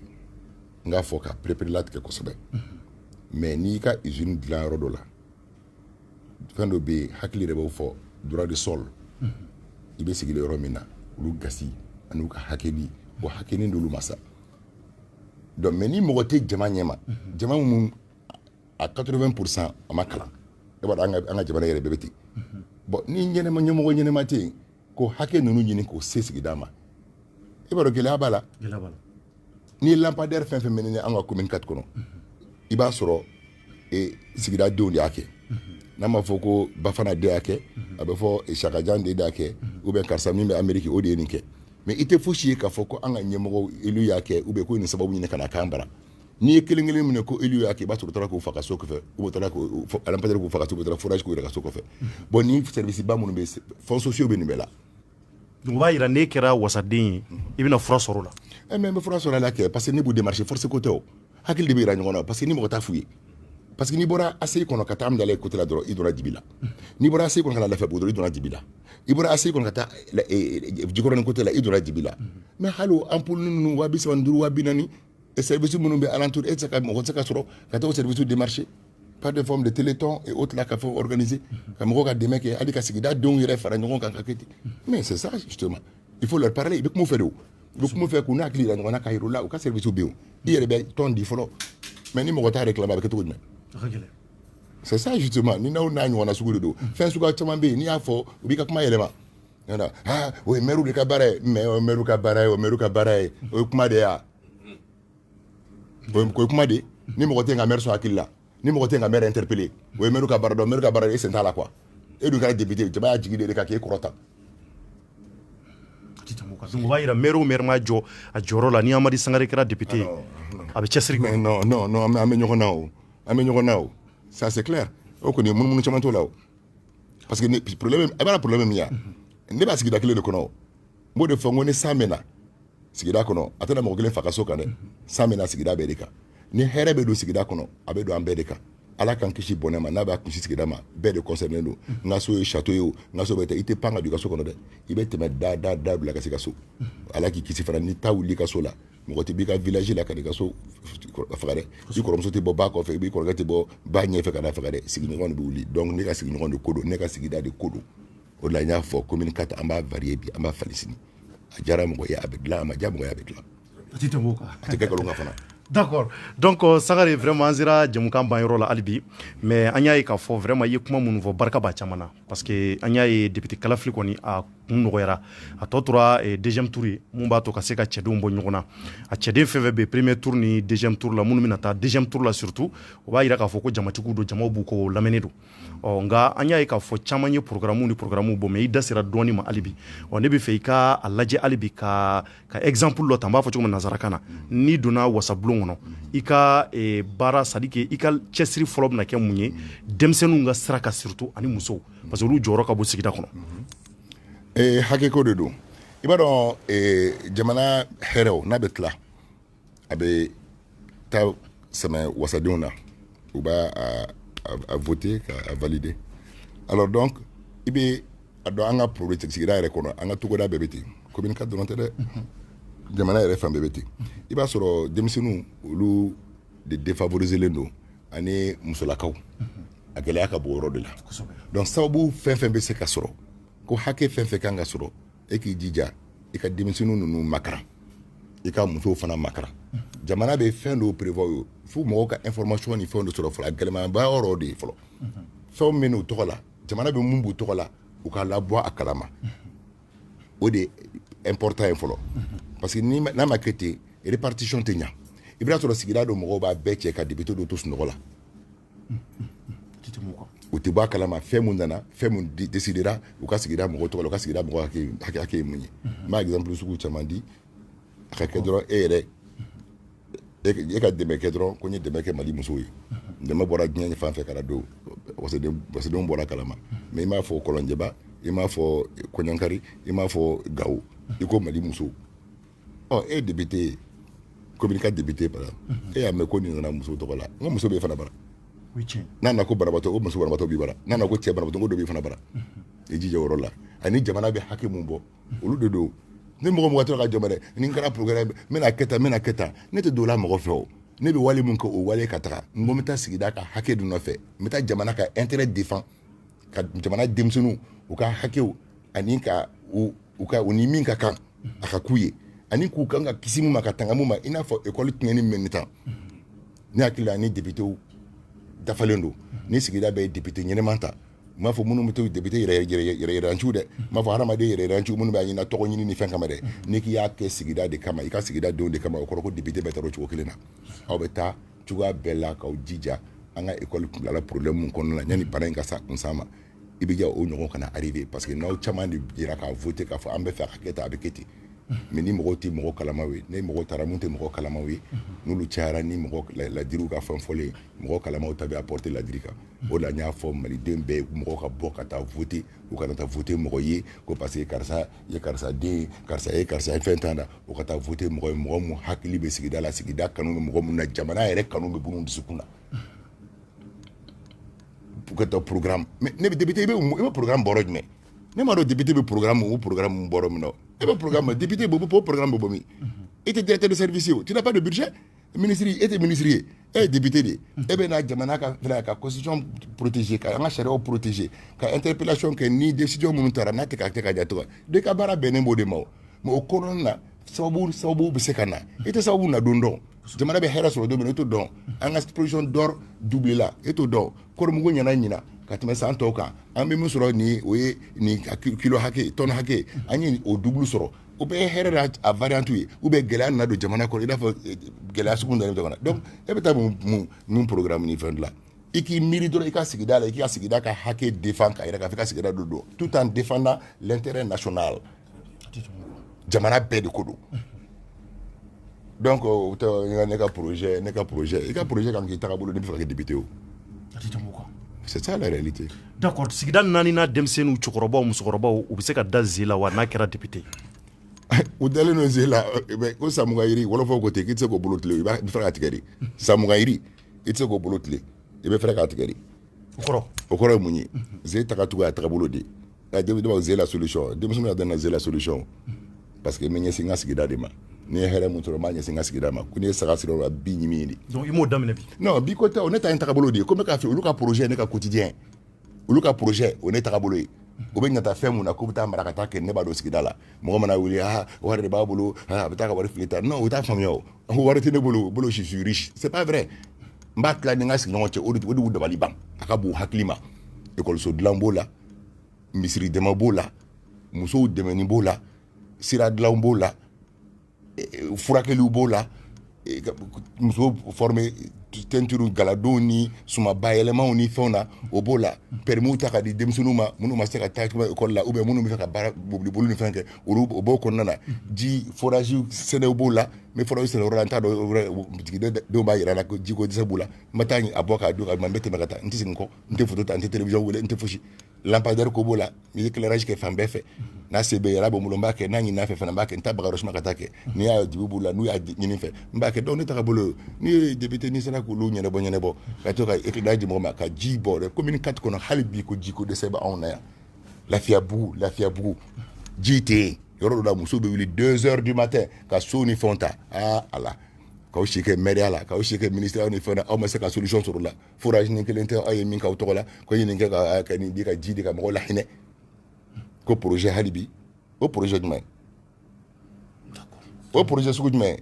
S2: n k'a fɔ ka perepere latigɛ kosɛbɛ mais n'i ka usine dilan yɔrɔ dɔ la fɛn dɔ bɛ yen hakili yɛrɛ b'o fɔ droit de sol i bɛ sigi yɔrɔ min na olu gasi ani u ka hakɛli o hakɛni d'olu ma sa donc mais ni mɔgɔ tɛ jama ɲɛma jama mun a 80% a ma kalan e b'a dɔn an ka jamana yɛrɛ bɛɛ bɛ ten bon ni ɲɛmɔgɔ ɲɛnama tɛ yen ko hakɛ ninnu ɲini k'o se sigida ma i b'a dɔn gɛlɛya b'a la ni ye lampadaire fɛn fɛn mɛnɛ an ka commune 4 kɔnɔ i b'a sɔrɔ sigida denw de y'a kɛ n'a ma fɔ ko Bafana de y'a kɛ a bɛ fɔ Sakajan de y'a kɛ ou bien karisa min bɛ Amérique o de ye nin kɛ mais i tɛ fosi ye k'a fɔ ko an ka ɲɛmɔgɔ élu y'a kɛ ou bien ko nin sababu ɲini ka na k'an bara n'i ye kelen kelen minɛ ko élu y'a kɛ i b'a sɔrɔ u taara k'u faga so kɔfɛ ou bien u taara lampadaire k'u faga so u taara forage k'u yɛrɛ ka so kɔfɛ bon ni service ba minnu bɛ fonds sociaux bɛ nin bɛɛ la
S1: donc o b'a yira n'e kɛra wasaden ye i bɛna fura sɔrɔ o la
S2: mais n bɛ fura sɔrɔ a la kɛ parce que ne b'u démarcher force ko tɛ o hakili de bɛ yira ɲɔgɔn na parce que ni mɔgɔ t'a f'u ye parce que n'i bɔra ACI kɔnɔ ka taa Amdalaye côté la dɔrɔn i donna Dibi la n'i bɔra ACI kɔnɔ ka na Lafiyabugu dɔrɔn i donna Dibi la i bɔra ACI kɔnɔ ka taa Jikɔrɔni côté la i donna Dibi la mais hali ampoule ninnu 35 40 et services minnu bɛ alentour e tɛ se ka mɔgɔ tɛ se ka sɔrɔ ka taa o service démarcher par des formes de téléthon et autres là ka fɔ organiser ka mɔgɔw ka dɛmɛ kɛ hali ka sigida denw yɛrɛ fara ɲɔgɔn kan ka kɛ ten mais c'est ça justement il faut leur parler i bɛ kuma u fɛ de o i bɛ kuma u fɛ k'u n'a hakili yira ɲɔgɔn na ka yir'u la u ka service bɛ yen i yɛrɛ bɛ tɔn di fɔlɔ mais ni mɔgɔ t'a réclamer a bɛ kɛ cogo jumɛn c'est ça justement ni n'aw n'a ɲɔgɔnna sugu de don fɛn suguya caman bɛ yen n'i y'a fɔ u b'i ka kuma yɛlɛma o ye maire de ka baara ye mais o ye maire ka baara ye o ye maire ka baara ye o ye kuma de ye ko kuma de ni mɔgɔ tɛ ka maire sɔn hakili la ni mɔgɔ tɛ ka maire interpeller o ye maire ka baara dɔn maire ka baara e sen t'a la quoi e dun kɛra député jama y'a jigi de ka k'e kɔrɔta
S1: o b'a yira maire o maire ma jɔ a jɔyɔrɔ la ni Amadi Sangare kɛra député a bɛ cɛsiri quoi.
S2: non an bɛ ɲɔgɔn na o ça c'est clair o kɔni munumunu caman t'o la o parce que problème a b'a problème min ya ne b'a sigida kelen de kɔnɔ n b'o de fɔ n ko ni san bɛ na sigida kɔnɔ a tɛna mɔgɔ kelen faga so kan dɛ san bɛ na sigida bɛɛ de kan ni hɛrɛ bɛ don sigida kɔnɔ a bɛ don an bɛɛ de kan ala k'an kisi bɔnɛ ma n'a b'a kisi sigida ma bɛɛ de concerné don n ka so ye château ye o n ka so bɛ tɛ i tɛ pan ka don i ka so kɔnɔ dɛ i bɛ tɛmɛ da bila ka se ka so ala k'i kisi fana ni taa wuli i ka so la mɔgɔ tɛ b'i ka village la ka n'i ka so faga dɛ i kɔrɔmuso tɛ bɔ ba kɔfɛ i b'i kɔrɔkɛ tɛ bɔ ba ɲɛfɛ ka n'a faga dɛ sigiɲɔgɔn de bɛ wuli donc ne ka sigiɲɔgɔn de ko don ne ka sigida de ko don o de la n y'a fɔ commune 4 an b'a varier bi an b'a falen sini a diyara mɔgɔ ye a bɛ dilan a ma diya mɔgɔ ye a bɛ dilan
S1: a tɛ tɛmɛ o kan
S2: a tɛ kɛ nkalon kan fana.
S1: D'accord. Donc Sangare vraiment an sera jɛmukan banyɔrɔ la hali bi mais an y'a ye k'a fɔ vraiment i ye kuma minnu fɔ barika b'a caman na parce que an y'a ye député kalafili kɔni a kun nɔgɔyara a tɔ tora deuxième tour ye mun b'a to ka se ka cɛdenw bɔ ɲɔgɔn na a cɛden fɛn fɛn bɛ premier tour ni deuxième tour la minnu bɛna taa deuxième tour la surtout o b'a yira k'a fɔ ko jamatigiw don jamaw b'u kɔ lamɛnnen don nka an y'a ye k'a fɔ caman ye programme ni programme bɔ mais i da sera dɔɔni ma hali bi ne bɛ fɛ i ka a lajɛ hali bi ka exemple dɔ ta n b'a fɔ cogo min nanzarakan na n'i donna wasabulon kɔnɔ i ka baara c'est à dire que i ka cɛsiri fɔlɔ bɛna kɛ mun ye denmisɛnninw ka sira kan surtout ani musow parce que olu jɔyɔrɔ ka bon sigida kɔnɔ.
S2: Hakɛ ko de don i b'a dɔn jamana hɛrɛw n'a bɛ tila a bɛ taa sɛmɛ wasadenw na u b'a a voter k'a valider alors donc i bɛ a dɔn an ka politique sigida yɛrɛ kɔnɔ an ka togoda bɛɛ bɛ ten commune 4 dɔrɔn tɛ dɛ jamana yɛrɛ fan bɛɛ bɛ ten i b'a sɔrɔ denmisɛnninw olu de défavoriselen don ani musolakaw a gɛlɛya ka bɔ o yɔrɔ de la donc sababu fɛn fɛn bɛ se ka sɔrɔ ko hakɛ fɛn fɛn kan ka sɔrɔ e k'i jija i ka denmisɛnninw ninnu makara i ka musow fana makara jamana bɛ fɛn dɔw prévoir ye fo mɔgɔw ka information ni fɛn dɔ sɔrɔ fɔlɔ a gɛlɛmanba yɔrɔ de ye fɔlɔ fɛnw min n'u tɔgɔ la jamana bɛ mun b'u tɔgɔ la u ka labɔ a kalama o de important ye fɔlɔ parce que n'a ma kɛ ten répartition tɛ ɲa i bɛna sɔrɔ sigida dɔ mɔgɔw b'a bɛɛ cɛ ka député dɔ to sunɔgɔ la u tɛ bɔ a kalama fɛn mun nana fɛn mun décidera u ka sigida mɔgɔw tɔgɔ la u ka sigida mɔgɔ hakɛ ye mun ye n b'a exemple sugu caman di a ka kɛ dɔrɔn e yɛrɛ e ka dɛmɛ kɛ dɔrɔn ko n ye dɛmɛ kɛ Mali musow ye dɛmɛ bɔra diɲɛ fan fɛ ka na don wasadenw bɔra kalama mais i m'a fɔ Kɔlɔnjɛba i m'a fɔ Kɔɲankari i m'a fɔ Gawo i ko Mali musow e ye député ye commune 4 député par exemple e y'a mɛn ko nin nana muso tɔgɔ la n ko muso b'e fana bara n'a na ko banabaatɔ ko muso banabaatɔ b'i bara n'a na ko cɛ banabaatɔ ko dɔ b'i fana bara i jija o yɔrɔ la ani jamana bɛ hakɛ mun bɔ olu de don ni mɔgɔ mɔgɔ tora ka jɔn dɛ ni n kɛra programme n bɛna kɛ tan ne tɛ don o la mɔgɔ fɛ o ne bɛ wale mun kɛ o wale ka taga n ko n bɛ taa sigida ka hakɛ dun nɔfɛ n bɛ taa jamana ka intérêt défend ka jamana denmisɛnninw u ka hakɛw ani ka u ni min ka kan a ka k'u ye ani k'u kan ka kisi mun ma ka tanga mun ma i n'a fɔ école tiɲɛni min bɛ nin tan ne hakili la ni députéw dafalen don ni sigida bɛ député ɲɛnɛman ta n m'a fɔ minnu bɛ to député yɛrɛyɛrɛnciw dɛ n m'a fɔ hadamaden yɛrɛyɛrɛnciw minnu b'a ɲini tɔgɔ ɲini ni fɛn kama dɛ ni k'i y'a kɛ sigida de kama i ka sigida denw de kama o kɔrɔ ko député bɛ taa o cogo kelen na aw bɛ taa cogoya bɛɛ la k'aw jija an ka école bilala problème mun kɔnɔna la yanni bana in ka sa kun sa ma i bɛ ja o ɲɔgɔn kana arrivé parce que n'aw caman de jira k'a voter k'a fɔ an bɛ fɛ a ka kɛ tan a bɛ kɛ ten mais ni mɔgɔw tɛ mɔgɔ kalamaw ye ni mɔgɔw taara mun tɛ mɔgɔ kalamaw ye n'olu cayara ni mɔgɔ ladiriw ka fɛn fɔlen mɔgɔ kalamaw ta bɛ apporter ladiri kan o la n y'a fɔ maliden bɛɛ mɔgɔw ka bɔ ka taa voter u kana taa voter mɔgɔ ye ko parce que karisa ye karisa den karisa ye fɛn tan na u ka taa voter mɔgɔ ye mɔgɔ mun hakili bɛ sigida la sigida kanu bɛ mɔgɔ mun na jamana yɛrɛ kanu bɛ bunun dusukun na pour que ton programme mais ne bɛ député i bɛ programme bɔrɔ jumɛn ne m'a dɔn député bɛ programme bɔrɔ min na e bɛ programme député bɛ bɔ programme bɛ bɔ min e tɛ directeur de service ye o tu n'as pas de budget ministre e tɛ ministre ye e ye député de ye e bɛ na jamana ka constitution protéger ka an ka sariyaw protéger ka interpellation kɛ ni décision minnu taara n'a tɛ ka kɛ ka ɲɛ tɔgɔ de ka baara bɛnnen b'o de ma o mais o kɔnɔna na sababu bɛ se ka na e tɛ sababu na don dɔn jamana bɛ hɛrɛ sɔrɔ don min e t'o dɔn an ka production d'or doublé la e t'o dɔn kɔrɔmugu ɲɛna ɲina ka tɛmɛ san tɔw kan an bɛ min sɔrɔ ni o ye ni kilo hakɛ tonne hakɛ an ye o double sɔrɔ ou bien hɛrɛ a variante ye ou bien gɛlɛya nana don jamana kɔnɔ i n'a fɔ gɛlɛya sugu dɔ jamana donc e bɛ taa mun programme ni fɛn la i k'i miiri dɔrɔn i ka sigida la i k'i ka sigida ka hakɛ défend ka yɛrɛ k'a fɔ i ka sigida do tout en défendant l'intérêt national jamana bɛɛ de ko don donc o tɛ ne ka projet i ka projet kan k'i taga bolo ni bɛ fɛ ka kɛ député o c'est ça la réalité.
S1: D'accord, sigida naani n'a denmisɛnninw cɛkɔrɔbaw musokɔrɔbaw u bɛ se ka da zi la wa n'a kɛra député
S2: u dalen no zi la ko samugayiri wɔlɔfɔw ko ten k'i tɛ se k'o bolo tile i bɛ fɛ ka tigɛ de samugayiri i tɛ se k'o bolo tile i bɛ fɛ ka tigɛ de o kɔrɔ ye mun ye zi taga cogo y'a taga bolo de denmisɛnninw zi la solution denmisɛnninw y'a dana zi la solution parce que n bɛ ɲɛsin n ka sigida de ma ni ye hɛrɛ mun sɔrɔ n b'a ɲɛsin n ka sigida ma ko ni ye saga sira o la bi ɲimi ye de
S1: donc i m'o daminɛ bi
S2: non bi ko tɛ o ne ta ye n tagabolo de ye ko n bɛ k'a fɛ olu ka projet ye ne ka quotidien olu ka projet o ne tagabolo ye o bɛ ɲata fɛn mun na k'u bɛ taa mara ka taa kɛ ne b'a dɔn sigida la mɔgɔ mana wuli wari de b'a bolo a bɛ taa ka wari fili ta non o t'a faamuya o wari tɛ ne bolo je suis riche c'est pas vrai n b'a tila ni n ka sigiɲɔgɔn cɛ o de y'u dabali ban a ka bon hakili ma ekɔliso dilan b'o la misiri dɛmɛ b'o la musow dɛmɛni b'o la sira dilan b'o la furakɛliw b'o la musow former tenturu galadonw ni suma bayɛlɛmaw ni fɛnw na o b'o la permis ta ka di denmisɛnninw ma minnu ma se ka taa école la ou bien minnu bɛ fɛ ka baara mobiliboli ni fɛn kɛ olu o b'o kɔnɔna na ji forage sɛnɛw b'o la mais forage sɛnɛ yɔrɔ la n t'a dɔn butigidenw b'a yira la ko jiko dɛsɛ b'o la n ma taa a bɔ k'a don ka n bɛ tɛmɛ ka taa n tɛ segin kɔ n tɛ photo ta n tɛ télévision wele n tɛ fosi lampadaire ko b'o la n ye éclairage kɛ fan bɛɛ fɛ n'a se bɛ yɛrɛ bɛ n bolo n b'a kɛ n'a ɲin'a fɛ fana n b'a kɛ n t'a baga yɔrɔ suma ka taa kɛ n'i y'a dibi b'u la n'u y'a ɲini fɛ n b'a kɛ donc ne taga bolo n'i ye député n'i sera k'olu ɲɛnabɔ ka to ka éclairage di mɔgɔ ma ka ji bɔ dɛ commune 4 kɔnɔ hali bi ko jiko dɛsɛ bɛ anw na yan Lafiyabugu ji tɛ yen yɔrɔ dɔ la musow bɛ wuli 2 heures du matin ka so ni fɛnw ta ala k'aw si kɛ maire la k'aw si kɛ ministère ni fɛn na aw ma se ka solution sɔrɔ la forage ni kelen tɛ aw ye min k'aw tɔgɔ la ko ɲini kɛ ka nin di ka ji di ka mɔgɔw lahinɛ ko projet hali bi o projet jumɛn o projet sugu jumɛn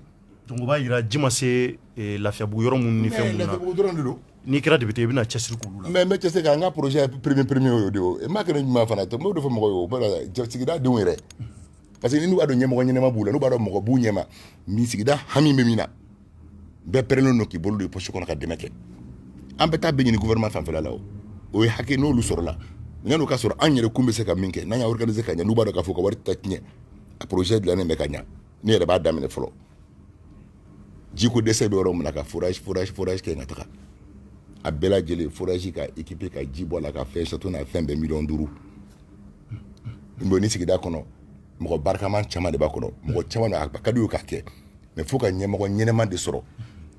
S1: donc o b'a yira ji ma se Lafiyabugu yɔrɔ minnu ni fɛn minnu na
S2: Lafiyabugu dɔrɔn de don
S1: n'i kɛra député i bɛna cɛsiri k'olu la
S2: mais n bɛ cɛsiri ka n ka projet premier o de o n m'a kɛ ne ɲuman fana tɛ n b'o de fɔ mɔgɔw ye o bɛɛ sigida denw yɛrɛ parce que n'u b'a dɔn ɲɛmɔgɔ ɲɛnama b'u la n'u b'a dɔn mɔgɔ b'u ɲɛma min sigida hami bɛ min na bɛɛ pɛrɛnnen don k'i bolo don poche kɔnɔ ka dɛmɛ kɛ an bɛ taa bɛɛ ɲini gouvernement fanfɛla la o ye hakɛ n'olu sɔrɔla yan'o ka sɔrɔ an yɛrɛ kun bɛ se ka min kɛ n'an y'a organiser ka ɲɛ n'u b'a dɔn k'a fɔ ka wari ta tiɲɛ a projet dilannen bɛ ka ɲɛ ne yɛrɛ b'a daminɛ fɔlɔ jiko dɛsɛ bɛ yɔrɔ min na ka forage kɛ ka taga a bɛɛ lajɛlen forage ka équipe ka ji bɔ a la ka fɛn château n'a fɛn bɛɛ miliyɔn 5 bon ni sigida kɔnɔ mɔgɔ barikaman caman de b'a kɔnɔ mɔgɔ caman a ka di u ka kɛ mais fo ka ɲɛmɔgɔ ɲɛnɛman de sɔrɔ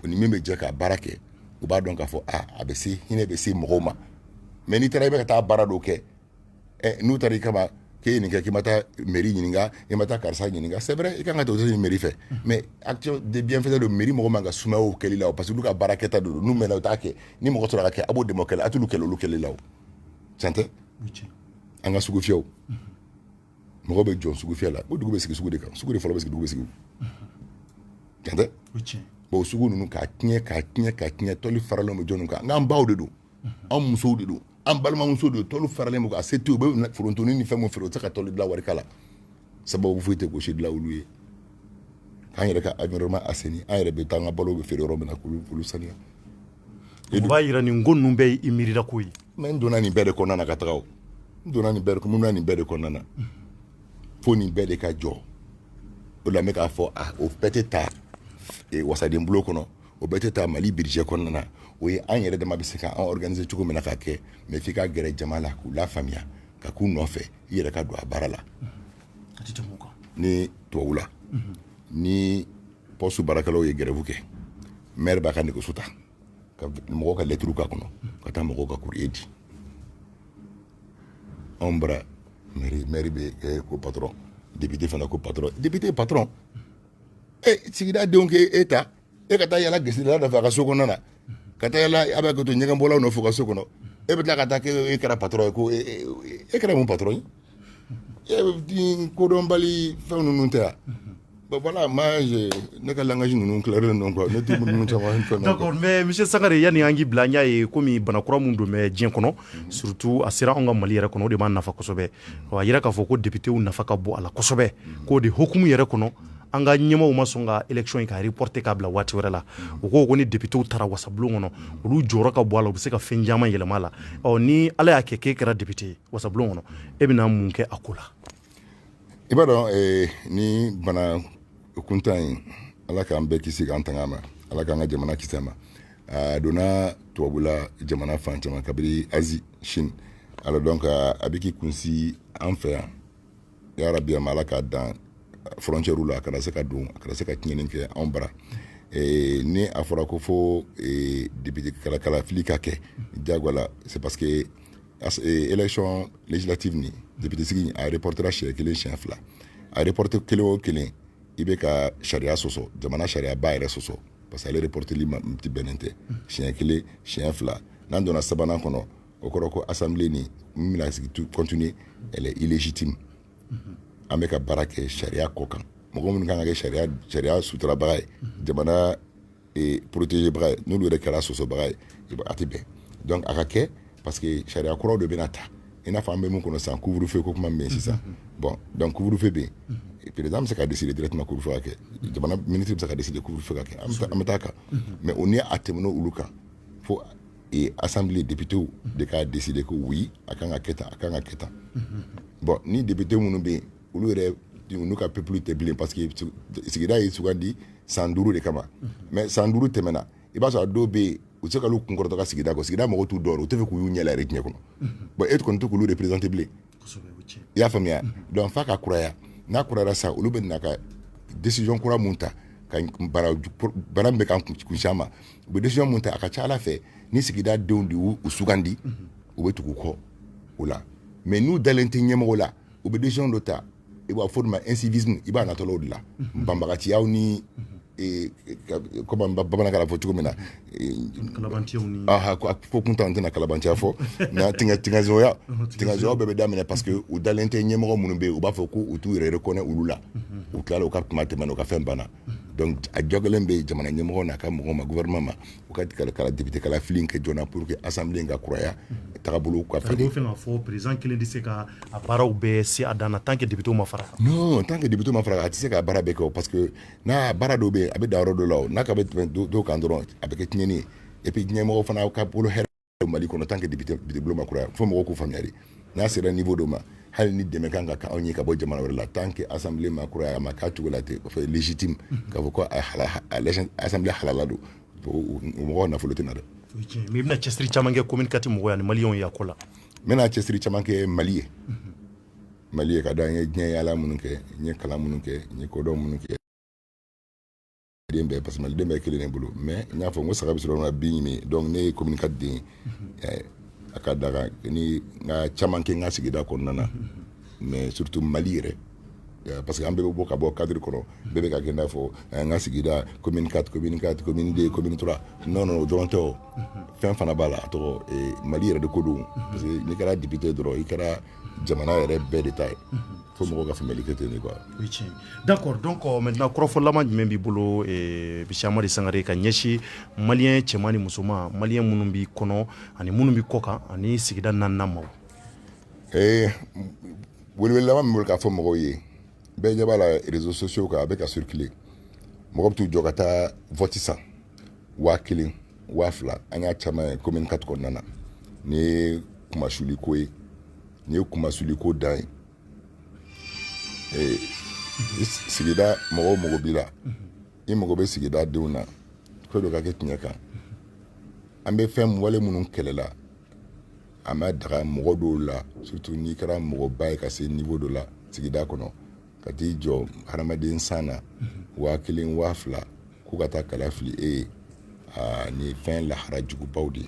S2: o ni min bɛ jɛ ka baara kɛ u b'a dɔn k'a fɔ a bɛ se hinɛ bɛ se mɔgɔw ma mais n'i taara i bɛ ka taa baara dɔw kɛ n'u taara i kama k'e ye nin kɛ k'i ma taa mairie ɲininka i ma taa karisa ɲininka c'est vrai i kan ka taa ɲini mairie fɛ mais action de bienfaisant de mairie mɔgɔ man ka sumayaw kɛli la parce que olu ka baara kɛta de don n'u mɛnna u t'a kɛ ni mɔgɔ sɔrɔ ka kɛ a b'o dɛmɛ o kɛlɛ a t'olu kɛlɛ olu kɛlɛ la o tiɲɛ tɛ an ka sugu fiyɛw mɔgɔ bɛ jɔ sugu fiyɛ la o dugu bɛ sigi sugu de kan sugu de fɔlɔ bɛ sigi dugu bɛ sigi tiɲɛ tɛ bon o sugu ninnu k'a tiɲɛ tɔli faralen bɛ jɔnniw kan n'an baw de don an musow de don an balimamuso de don tɔli faralen bɛ k'a se te u bɛ forontoni ni fɛn mun feere u tɛ se ka tɔli dilan wari k'a la sababu foyi tɛ gosi dilan olu ye k'an yɛrɛ ka environnement assaini an yɛrɛ bɛ taa an ka balo bɛ feere yɔrɔ min na k'olu saniya
S1: o b'a yira nin ko ninnu bɛɛ ye i miirida ko ye
S2: mais n donna nin bɛɛ de kɔnɔna na ka taga o n donna nin bɛɛ de kɔnɔna na fo nin bɛɛ de ka jɔ o la n bɛ k'a fɔ o bɛɛ tɛ ta wasaden bulo kɔnɔ o bɛɛ tɛ ta Mali budget kɔnɔna na o ye an yɛrɛ dama bɛ se k'an organiser cogo min na k'a kɛ mais f'i ka gɛrɛ jama la k'u lafaamuya ka k'u nɔfɛ i yɛrɛ ka don a baara la ni tubabu la ni poste baarakɛlaw ye grève kɛ maire b'a ka nɛgɛso ta ka mɔgɔw ka lettre k'a kɔnɔ ka taa mɔgɔw ka courrier di anw bara mairie bɛ ko patron député fana ko patron député patron sigida denw k'e ta e ka taa yala gesidala nɔfɛ a ka so kɔnɔna na ka taa yala a bɛ ka to ɲɛgɛnbɔlaw nɔfɛ u ka so kɔnɔ e bɛ tila ka taa k'e kɛra patron ye ko e kɛra mun patron ye kodɔnbali fɛn ninnu tɛ yan Voilà, moi, je n'ai qu'à langage nous clairer non quoi.
S1: D'accord, mais monsieur Sangare yani angi blanya e komi banakura mun do mais diɲɛ kɔnɔ surtout a sera an ka Mali yɛrɛ kɔnɔ o de b'a nafa kosɛbɛ wa yira k'a fɔ ko député u nafa ka bon a la kosɛbɛ k'o de hukumu yɛrɛ kɔnɔ an ka ɲɛmaw ma sɔn ka élection in ka reporter k'a bila waati wɛrɛ la o ko ni député u taara wasabulon kɔnɔ olu jɔyɔrɔ ka bɔ a la u bɛ se ka fɛn caman yɛlɛma a la ni ala y'a kɛ k'e kɛra député ye wasabulon kɔnɔ e bɛna mun kɛ a ko la
S2: i b'a dɔn ni bana kuntan in ala k'an bɛɛ kisi k'an tanga ma ala k'an ka jamana kisi ma a donna tubabula jamana fan caman kabiri Asie Chine alors donc a bɛ k'i kunsi an fɛ yan yarabi ma ala k'a dan frontière la a kana se ka don a kana se ka tiɲɛni kɛ anw bara ni a fɔra ko fo député kalafili ka kɛ diyagoya c'est parce que élection législative ni député sigi a reportera siɲɛ kelen siɲɛ fila a reporter kelen o kelen i bɛ ka sariya sɔsɔ jamana sariya ba yɛrɛ sɔsɔ parce que ale reporteli ma ti bɛnnen tɛ siɲɛ kelen siɲɛ fila n'an donna sabanan kɔnɔ o kɔrɔ ko assemblée ni min bɛna sigi continuer elle est illégitime an bɛ ka baara kɛ sariya kɔ kan mɔgɔ minnu kan ka kɛ sariya suturabaga ye jamana protégebaga ye n'olu yɛrɛ kɛra sɔsɔbaga ye a tɛ bɛn donc a ka kɛ parce que sariya kuraw de bɛna ta i n'a fɔ an bɛ mun kɔnɔ sisan couvre-feu ko kuma bɛ yen sisan bon donc couvre-feu bɛ yen président bɛ se ka décider directement couvre-feu ka kɛ jamana ministre bɛ se ka décider couvre-feu ka kɛ an bɛ taa kan mais o ni a tɛmɛna olu kan fo assemblée député de ka décider ko oui a kan ka kɛ tan a kan ka kɛ tan bon ni député minnu bɛ yen olu yɛrɛ n'u ka peuple tɛ bilen parce que sigida ye sugandi san 5 de kama mais san 5 tɛmɛna i b'a sɔrɔ a dɔw bɛ yen u tɛ se ka olu kunkɔrɔtɔ ka sigida kɔ sigida mɔgɔw t'u dɔn u tɛ fɛ k'u y'u ɲɛ la yɛrɛ diɲɛ kɔnɔ bon e kɔni tɛ k'olu représenter bilen i y'a faamuya donc f'a ka kuraya n'a kurayara sa olu bɛ na ka décision kura mun ta ka bana min bɛ k'an kunsi a ma u bɛ décision mun ta a ka ca ala fɛ ni sigida denw de y'u sugandi u bɛ tugu kɔ o la mais n'u dalen tɛ ɲɛmɔgɔ la u bɛ décision dɔ ta i b'a fɔ o de ma incivisme i b'a natɔla o de la banbagaciyaw ni comme bamanankan fɔ cogo min na fo kuntan tɛna kalabanciya fɔ na tingazɔya bɛɛ bɛ daminɛ parce que u dalen tɛ ɲɛmɔgɔ minnu bɛ yen u b'a fɔ ko u t'u yɛrɛ reconnaître olu la u tilala u ka kuma tɛmɛna u ka fɛn banna donc a jɔgɛlen bɛ jamana ɲɛmɔgɔ n'a ka mɔgɔ ma gouvernement ma u ka député kalafili kɛ joona pour que assemblée ka kuraya tagabolo ka falen.
S1: fɛn ka fɔ président kelen tɛ se ka a baaraw bɛɛ se a dan na tant que député ma fara kan.
S2: non tant que député ma fara kan a tɛ se ka baara bɛɛ kɛ parce que n'a baara dɔw bɛ yen a bɛ dan yɔrɔ dɔ la o n'a ka bɛ tɛmɛ dɔw kan dɔrɔn a bɛ kɛ tiɲɛni ye et puis ɲɛmɔgɔ fana ka bolo hɛrɛ Mali kɔnɔ tant que député bolo ma kuraya fo mɔgɔw k'u faamuya de n'a sera niveau dɔ ma hali ni dɛmɛ kan ka anw ye ka bɔ jamana wɛrɛ la tant que assemblée ma kuraya a ma k'a cogo la ten o fait légitime k'a fɔ ko assemblée halala don o mɔgɔ nafolo tɛ na dɛ.
S1: mais i bɛna cɛsiri caman kɛ communiquer mɔgɔw ye ani maliyɛnw ye a ko la.
S2: n bɛna cɛsiri caman kɛ Mali ye ka da n ye diɲɛ yaala minnu kɛ n ye kalan minnu kɛ n ye kodɔn minnu kɛ den bɛɛ parce que maliden bɛɛ kelen ne bolo mais n y'a fɔ n ko saga bɛ sɔrɔ n ka bin ɲimi donc ne ye communiquer den a ka da kan ni n ka caman kɛ n ka sigida kɔnɔna na mais surtout Mali yɛrɛ parce que an bɛɛ bɛ bɔ ka bɔ cadre kɔnɔ bɛɛ bɛ ka kɛ n'a fɔ n ka sigida commune 4 commune 4 commune 2 commune 3 non o dɔrɔn tɛ o fɛn fana b'a la a tɔgɔ Mali yɛrɛ de ko don parce que n'i kɛra député dɔrɔn i kɛra jamana yɛrɛ bɛɛ de ta ye fo mɔgɔw ka faamuyali kɛ ten de quoi.
S1: d'accord donc maintenant kɔrɔfɔlama jumɛn b'i bolo Bisi Amadi Sangare ka ɲɛsin maliyɛn cɛman ni musoman maliyɛn minnu b'i kɔnɔ ani minnu b'i kɔ kan ani sigida naaninan maaw.
S2: welewelelama min bolo k'a fɔ mɔgɔw ye bɛɛ ɲɛ b'a la réseaux sociaux kan a bɛ ka circuler mɔgɔ bɛ t'u jɔ ka taa vote san 1000 2000 an y'a caman ye commune 4 kɔnɔna na ni ye kumasuli ko ye ni ye kumasuli ko dan ye sigida mɔgɔw mago b'i la i mago bɛ sigida denw na ko dɔ ka kɛ tiɲɛ kan an bɛ fɛn wale minnu kɛlɛla a ma daga mɔgɔ dɔw la surtout n'i kɛra mɔgɔba ye ka se niveau dɔ la sigida kɔnɔ ka t'i jɔ hadamaden san na 1000 2000 ko ka taa kala fili e ye ni fɛn lahara jugubaw de ye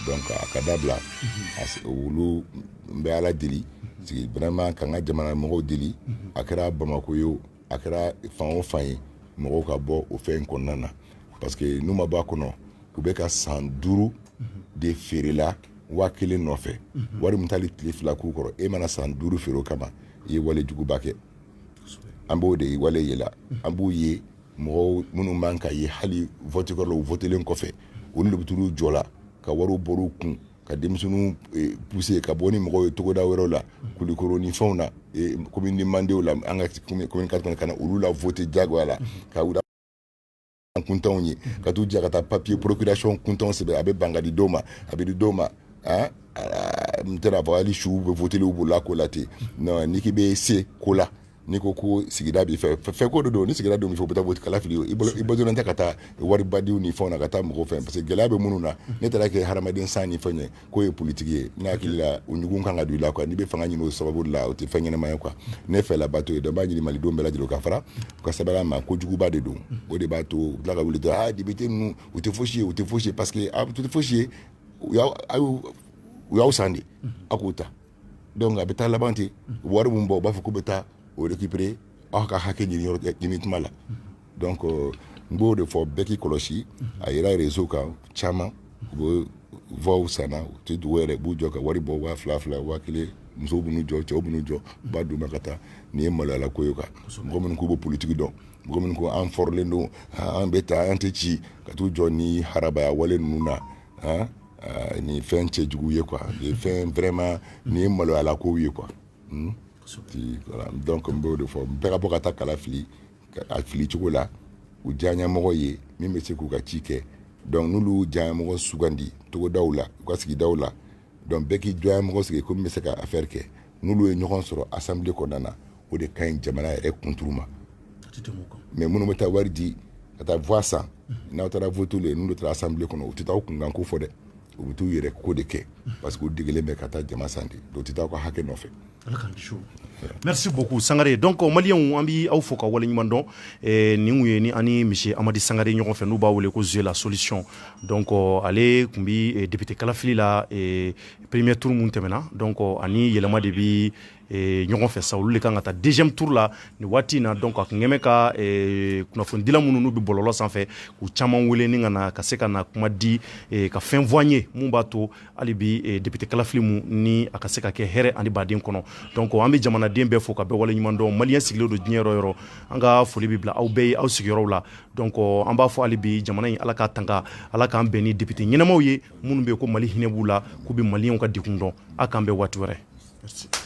S2: donc a ka dabila olu n bɛ ala deli sigi vraiment ka n ka jamana mɔgɔw deli a kɛra Bamako ye a kɛra fan o fan ye mɔgɔw ka bɔ o fɛn kɔnɔna na parce que n'u ma bɔ a kɔnɔ u bɛ ka san 5 de feerela 1000 nɔfɛ wari min t'ali tile 2 k'u kɔrɔ e mana san 5 feere o kama i ye wale juguba kɛ an b'o de wale yela an b'u ye mɔgɔw minnu man ka ye hali vote kɔrɔ la u votelen kɔfɛ olu de bɛ t'u jɔ la ka wariw bɔr'u kun ka denmisɛnninw pousser ka bɔ ni mɔgɔw ye togoda wɛrɛw la kulikoro ni fɛnw na commune de Mandé la an ka commune 4 kana olu la voter diyagoya la ka u kuntanw ye ka t'u diya ka taa papier procuration kuntanw sɛbɛn a bɛ ban ka di dɔw ma a bɛ di dɔw ma n tɛna fɔ hali suw bɛ voter u bolo ko la ten non n'i k'i bɛ se ko la n'i ko ko sigida b'i fɛ ko de don ni sigida don b'i fɛ u bɛ taa vote kala fili i bɔlen tɛ ka taa waribadenw ni fɛnw na ka taa mɔgɔw fɛ parce que gɛlɛya bɛ minnu na ne taara kɛ hadamaden san ni fɛn ye k'o ye politique ye ne hakili la o ɲugun kan ka don i la quoi n'i bɛ fanga ɲini o sababu la o tɛ fɛn ɲɛnama ye quoi ne fɛ la bato ye donc n b'a ɲini malidenw bɛɛ lajɛlen ka fara u ka sɛbɛn a ma kojuguba de don o de b'a to u tila ka wuli dɔrɔn député ninnu u tɛ fosi ye u tɛ fosi ye parce que u tɛ fosi ye u y'aw san de a k'u ta donc a bɛ taa laban ten wari min bɔ u b'a fɔ k'u bɛ taa o récupérer aw ka hakɛ ɲini tuma la donc n b'o de fɔ bɛɛ k'i kɔlɔsi a yera réseau kan caman u bɛ voix sanna u tɛ dogo yɛrɛ u b'u jɔ ka wari bɔ 2000 2000 musow b'u n'u jɔ cɛw b'u n'u jɔ u b'a d'u ma ka taa nin ye maloyala ko ye quoi mɔgɔ minnu k'u bɛ politique dɔn mɔgɔ minnu ko an fɔrilen don an bɛ taa an tɛ ci ka t'u jɔ ni harabaya wale ninnu na ni fɛn cɛjugu ye quoi ni fɛn vraiment ni ye maloyala kow ye quoi voilà donc n b'o de fɔ bɛɛ ka bɔ ka taa kala fili a fili cogo la u diyaɲamɔgɔ ye min bɛ se k'u ka ci kɛ donc n'olu diyaɲamɔgɔ sugandi togodaw la u ka sigidaw la donc bɛɛ k'i diyaɲamɔgɔ sigi ko min bɛ se ka affaire kɛ n'olu ye ɲɔgɔn sɔrɔ assemblée kɔnɔna na o de ka ɲi jamana yɛrɛ kunturu ma mais minnu bɛ taa wari di ka taa voix san n'aw taara voter la n'olu taara assemblée kɔnɔ u tɛ taa u kunkan ko fɔ dɛ u bɛ t'u yɛrɛ ko de kɛ parce que u degelen bɛ ka taa jama san de donc u tɛ taa u ka hakɛ nɔfɛ.
S1: Merci beaucoup Sangare. Donc Maliens an bi aw fo ka wale ɲuman dɔn nin kun ye ni ani Monsieur Amadi Sangare ɲɔgɔn fɛ n'u b'a wele ko Zoe la solution donc ale kun bi député kalafili la premier tour mun tɛmɛna donc ani yɛlɛma de bi ɲɔgɔn fɛ sa olu de kan ka taa deuxième tour la ni waati na donc a kun ŋɛmɛ ka kunnafonidila minnu n'u bi bɔlɔlɔ sanfɛ k'u caman wele ni ka na ka se ka na kuma di ka fɛn fɔ an ye mun b'a to hali bi député kalafili mun ni a ka se ka kɛ hɛrɛ ani baden kɔnɔ donc an bɛ jamanaden bɛɛ fo ka bɛɛ wale ɲuman dɔn maliyɛn sigilen don diɲɛ yɔrɔ yɔrɔ an ka foli bɛ bila aw bɛɛ ye aw sigiyɔrɔw la donc an b'a fɔ hali bi jamana in ala k'a tanga ala k'an bɛn ni député ɲɛnamaw ye minnu bɛ ko mali hinɛ b'u la k'u bɛ maliyɛnw ka degun dɔn a k'an bɛn waati wɛrɛ. Merci.